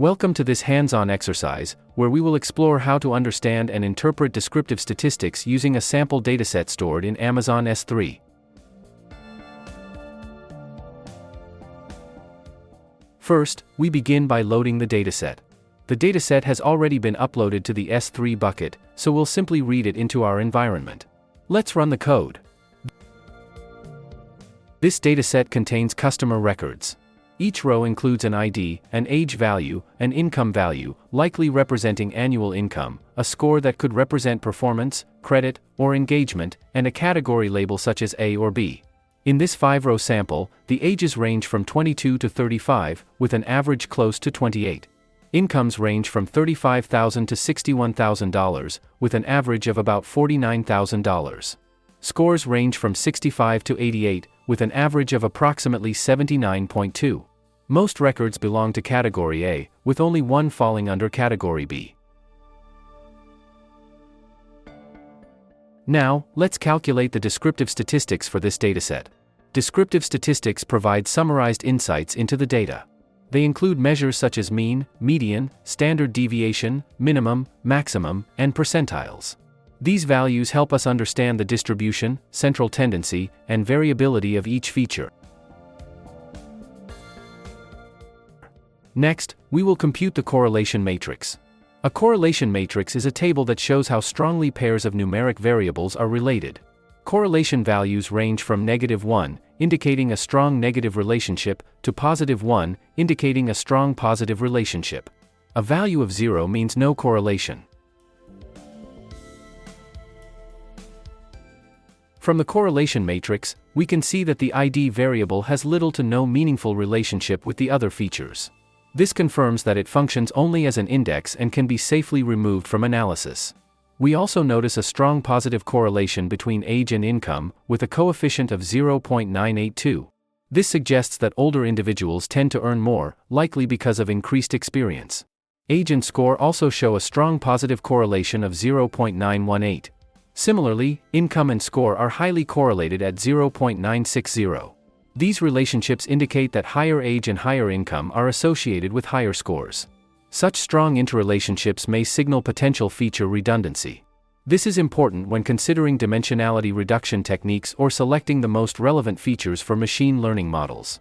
Welcome to this hands-on exercise, where we will explore how to understand and interpret descriptive statistics using a sample dataset stored in Amazon S3. First, we begin by loading the dataset. The dataset has already been uploaded to the S3 bucket, so we'll simply read it into our environment. Let's run the code. This dataset contains customer records. Each row includes an ID, an age value, an income value, likely representing annual income, a score that could represent performance, credit, or engagement, and a category label such as A or B. In this 5-row sample, the ages range from 22 to 35, with an average close to 28. Incomes range from $35,000 to $61,000, with an average of about $49,000. Scores range from 65 to 88, with an average of approximately 79.2. Most records belong to Category A, with only one falling under Category B. Now, let's calculate the descriptive statistics for this dataset. Descriptive statistics provide summarized insights into the data. They include measures such as mean, median, standard deviation, minimum, maximum, and percentiles. These values help us understand the distribution, central tendency, and variability of each feature. Next, we will compute the correlation matrix. A correlation matrix is a table that shows how strongly pairs of numeric variables are related. Correlation values range from -1, indicating a strong negative relationship, to +1, indicating a strong positive relationship. A value of 0 means no correlation. From the correlation matrix, we can see that the ID variable has little to no meaningful relationship with the other features. This confirms that it functions only as an index and can be safely removed from analysis. We also notice a strong positive correlation between age and income, with a coefficient of 0.982. This suggests that older individuals tend to earn more, likely because of increased experience. Age and score also show a strong positive correlation of 0.918. Similarly, income and score are highly correlated at 0.960. These relationships indicate that higher age and higher income are associated with higher scores. Such strong interrelationships may signal potential feature redundancy. This is important when considering dimensionality reduction techniques or selecting the most relevant features for machine learning models.